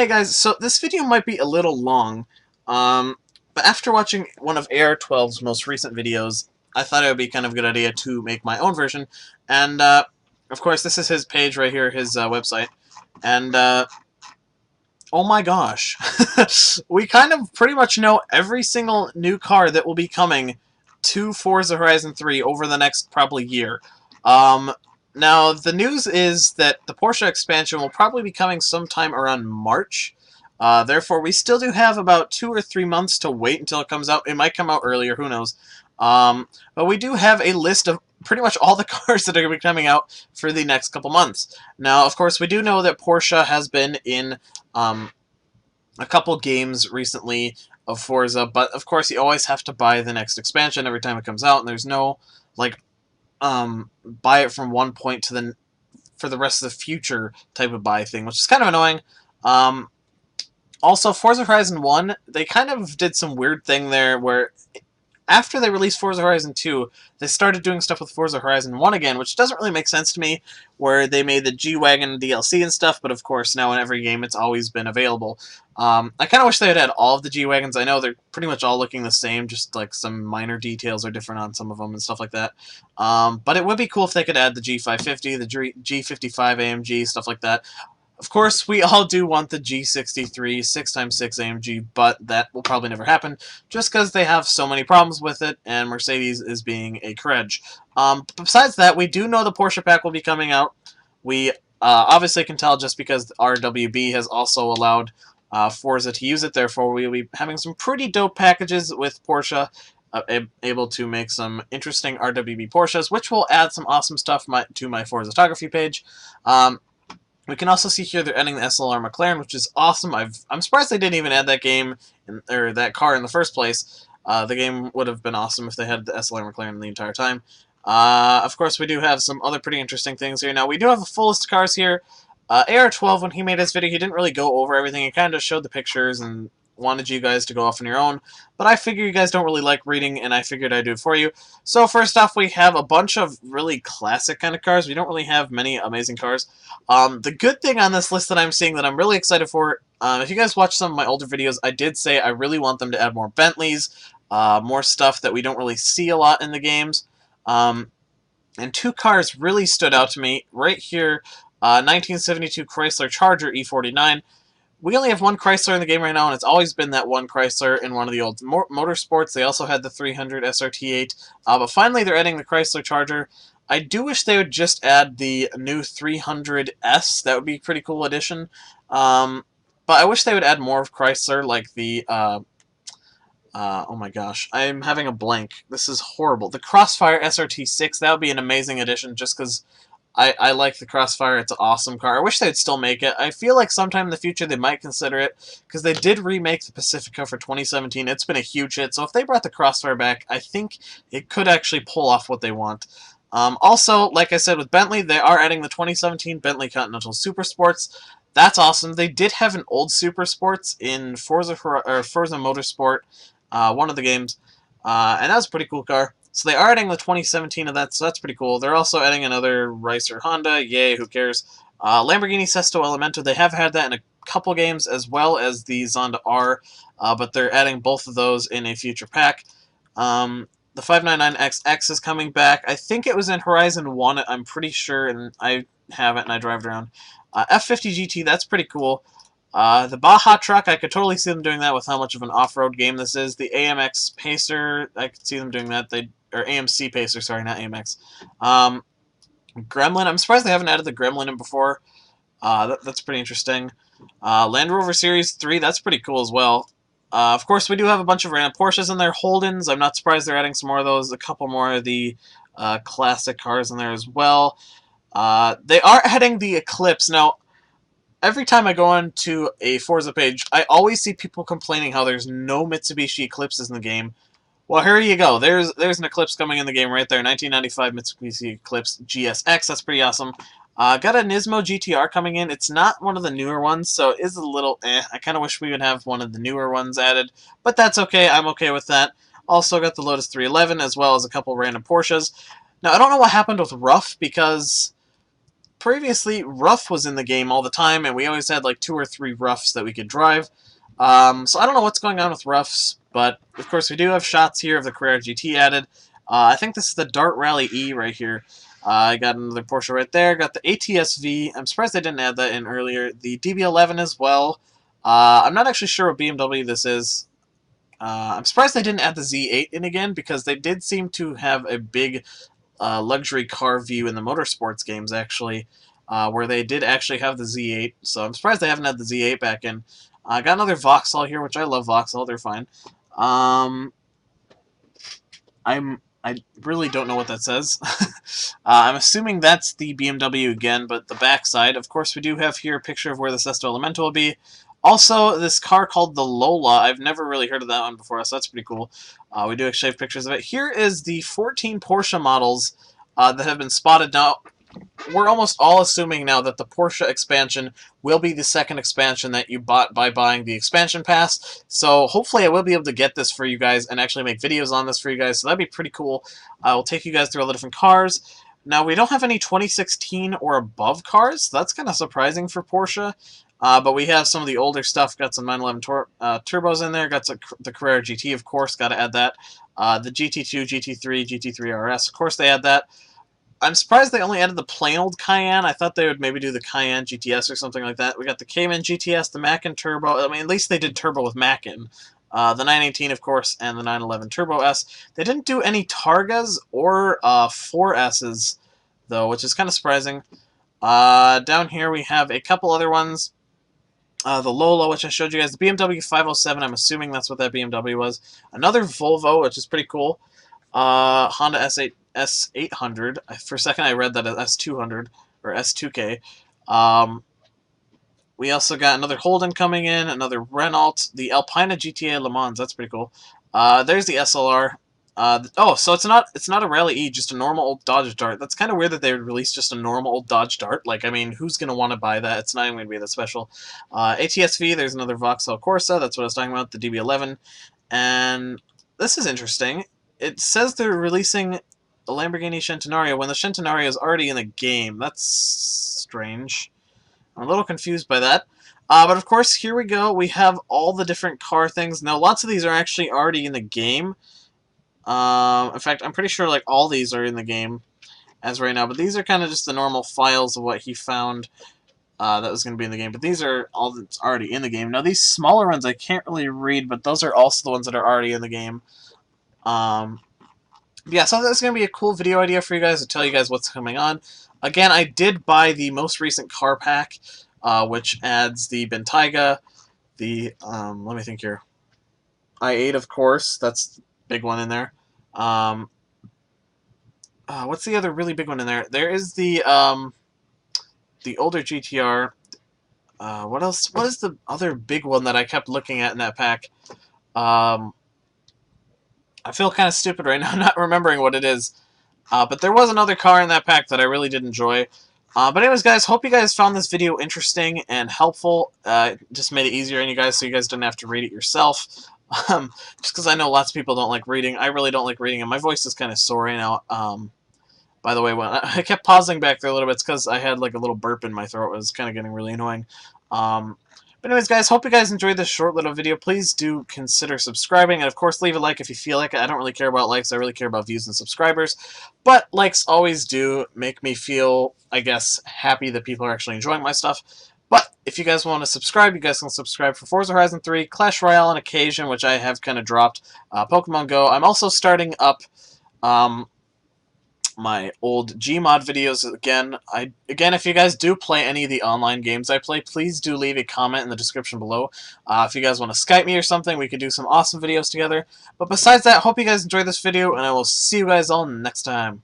Hey guys, so this video might be a little long, but after watching one of AR12's most recent videos, I thought it would be kind of a good idea to make my own version, and of course this is his page right here, his website, and oh my gosh, we kind of pretty much know every single new car that will be coming to Forza Horizon 3 over the next probably year. Now, the news is that the Porsche expansion will probably be coming sometime around March. Therefore, we still do have about 2 or 3 months to wait until it comes out. It might come out earlier, who knows. But we do have a list of pretty much all the cars that are going to be coming out for the next couple months. Now, of course, we do know that Porsche has been in a couple games recently of Forza, but of course you always have to buy the next expansion every time it comes out, and there's no, like, buy it from one point to the for the rest of the future type of buy thing, which is kind of annoying. Also, Forza Horizon 1, they kind of did some weird thing there where after they released Forza Horizon 2, they started doing stuff with Forza Horizon 1 again, which doesn't really make sense to me, where they made the G-Wagon DLC and stuff, but of course now in every game it's always been available. I kind of wish they had all of the G-Wagons. I know they're pretty much all looking the same, just like some minor details are different on some of them and stuff like that. But it would be cool if they could add the G550, the G55 AMG, stuff like that. Of course, we all do want the G63 6x6 AMG, but that will probably never happen, just because they have so many problems with it, and Mercedes is being a credge. Besides that, we do know the Porsche pack will be coming out. We obviously can tell just because RWB has also allowed Forza to use it, therefore we will be having some pretty dope packages with Porsche, able to make some interesting RWB Porsches, which will add some awesome stuff to my Forza photography page. We can also see here they're adding the SLR McLaren, which is awesome. I'm surprised they didn't even add that game or that car in the first place. The game would have been awesome if they had the SLR McLaren the entire time. Of course, we do have some other pretty interesting things here. Now, we do have a full list of cars here. AR12, when he made his video, he didn't really go over everything. He kind of showed the pictures and wanted you guys to go off on your own, but I figure you guys don't really like reading, and I figured I'd do it for you. So first off, we have a bunch of really classic kind of cars. We don't really have many amazing cars. The good thing on this list that I'm seeing that I'm really excited for, if you guys watch some of my older videos, I did say I really want them to add more Bentleys, more stuff that we don't really see a lot in the games. And two cars really stood out to me. Right here, 1972 Chrysler Charger E49. We only have one Chrysler in the game right now, and it's always been that one Chrysler in one of the old motorsports. They also had the 300 SRT8, but finally they're adding the Chrysler Charger. I do wish they would just add the new 300S. That would be a pretty cool addition. But I wish they would add more of Chrysler, like the, oh my gosh, I'm having a blank. This is horrible. The Crossfire SRT6, that would be an amazing addition, just because I like the Crossfire. It's an awesome car. I wish they'd still make it. I feel like sometime in the future they might consider it, because they did remake the Pacifica for 2017. It's been a huge hit, so if they brought the Crossfire back, I think it could actually pull off what they want. Also, like I said with Bentley, they are adding the 2017 Bentley Continental Super Sports. That's awesome. They did have an old Super Sports in Forza Motorsport, one of the games, and that was a pretty cool car. So they are adding the 2017 of that, so that's pretty cool. They're also adding another Ricer Honda. Yay, who cares? Lamborghini Sesto Elemento, they have had that in a couple games, as well as the Zonda R, but they're adding both of those in a future pack. The 599XX is coming back. I think it was in Horizon 1, I'm pretty sure, and I have it and I drive it around. F50 GT, that's pretty cool. The Baja truck, I could totally see them doing that with how much of an off-road game this is. The AMX Pacer, I could see them doing that. Or AMC Pacer, sorry, not AMX. Gremlin, I'm surprised they haven't added the Gremlin in before. That's pretty interesting. Land Rover Series 3, that's pretty cool as well. Of course, we do have a bunch of random Porsches in there. Holdens, I'm not surprised they're adding some more of those. A couple more of the classic cars in there as well. They are adding the Eclipse. Now, every time I go on to a Forza page, I always see people complaining how there's no Mitsubishi Eclipses in the game. Well, here you go. There's an Eclipse coming in the game right there. 1995 Mitsubishi Eclipse GSX. That's pretty awesome. Got a Nismo GTR coming in. It's not one of the newer ones, so it is a little eh. I kind of wish we would have one of the newer ones added, but that's okay. I'm okay with that. Also got the Lotus 311, as well as a couple random Porsches. Now, I don't know what happened with Rough, because previously, Rough was in the game all the time, and we always had like 2 or 3 Roughs that we could drive. So I don't know what's going on with Roughs, but of course we do have shots here of the Carrera GT added. I think this is the Dart Rally E right here. I got another Porsche right there. Got the ATS-V. I'm surprised they didn't add that in earlier. The DB11 as well. I'm not actually sure what BMW this is. I'm surprised they didn't add the Z8 in again, because they did seem to have a big luxury car view in the motorsports games, actually, where they did actually have the Z8. So I'm surprised they haven't had the Z8 back in. I got another Vauxhall here, which I love Vauxhall. They're fine. I really don't know what that says. I'm assuming that's the BMW again, but the backside. Of course, we do have here a picture of where the Sesto Elemento will be. Also, this car called the Lola. I've never really heard of that one before, so that's pretty cool. We do actually have pictures of it. Here is the 14 Porsche models that have been spotted. Now, we're almost all assuming now that the Porsche expansion will be the second expansion that you bought by buying the expansion pass. So hopefully I will be able to get this for you guys and actually make videos on this for you guys. So that'd be pretty cool. I will take you guys through all the different cars. Now, we don't have any 2016 or above cars. So that's kind of surprising for Porsche. But we have some of the older stuff. Got some 911 turbos in there. Got the Carrera GT, of course. Got to add that. The GT2, GT3, GT3 RS. Of course, they add that. I'm surprised they only added the plain old Cayenne. I thought they would maybe do the Cayenne GTS or something like that. We got the Cayman GTS, the Mackin Turbo. I mean, at least they did Turbo with Mackin. The 918, of course, and the 911 Turbo S. They didn't do any Targas or 4Ss, though, which is kind of surprising. Down here we have a couple other ones. The Lola, which I showed you guys. The BMW 507, I'm assuming that's what that BMW was. Another Volvo, which is pretty cool. Honda S800. For a second I read that as S200 or S2K. We also got another Holden coming in, another Renault, the Alpina GTA Le Mans. That's pretty cool. There's the SLR. Oh, so it's not a Rally E, just a normal old Dodge Dart. That's kind of weird that they would release just a normal old Dodge Dart. Like, I mean, who's gonna want to buy that? It's not even gonna be that special. ATS-V. There's another Vauxhall Corsa. That's what I was talking about. The DB11, and this is interesting. It says they're releasing a Lamborghini Centenario when the Centenario is already in the game. That's strange. I'm a little confused by that. But of course, here we go. We have all the different car things. Now, lots of these are actually already in the game. In fact, I'm pretty sure like all these are in the game as right now. But these are kind of just the normal files of what he found that was going to be in the game. But these are all that's already in the game. Now, these smaller ones I can't really read, but those are also the ones that are already in the game. Yeah, so that's going to be a cool video idea for you guys to tell you guys what's coming on. Again, I did buy the most recent car pack, which adds the Bentayga, the, let me think here, i8, of course, that's the big one in there. What's the other really big one in there? There is the older GTR. What else? What is the other big one that I kept looking at in that pack? I feel kind of stupid right now not remembering what it is. But there was another car in that pack that I really did enjoy. But anyways, guys, hope you guys found this video interesting and helpful. Just made it easier on you guys so you guys didn't have to read it yourself. Just because I know lots of people don't like reading. I really don't like reading, and my voice is kind of sore right now. By the way, when I kept pausing back there a little bit, it's because I had like a little burp in my throat. It was kind of getting really annoying. But anyways, guys, hope you guys enjoyed this short little video. Please do consider subscribing, and of course, leave a like if you feel like it. I don't really care about likes. I really care about views and subscribers. But likes always do make me feel, I guess, happy that people are actually enjoying my stuff. But if you guys want to subscribe, you guys can subscribe for Forza Horizon 3, Clash Royale on occasion, which I have kind of dropped, Pokemon Go. I'm also starting up my old Gmod videos again. Again, if you guys do play any of the online games I play, please do leave a comment in the description below. If you guys want to Skype me or something, we could do some awesome videos together. But besides that, hope you guys enjoyed this video, and I will see you guys all next time.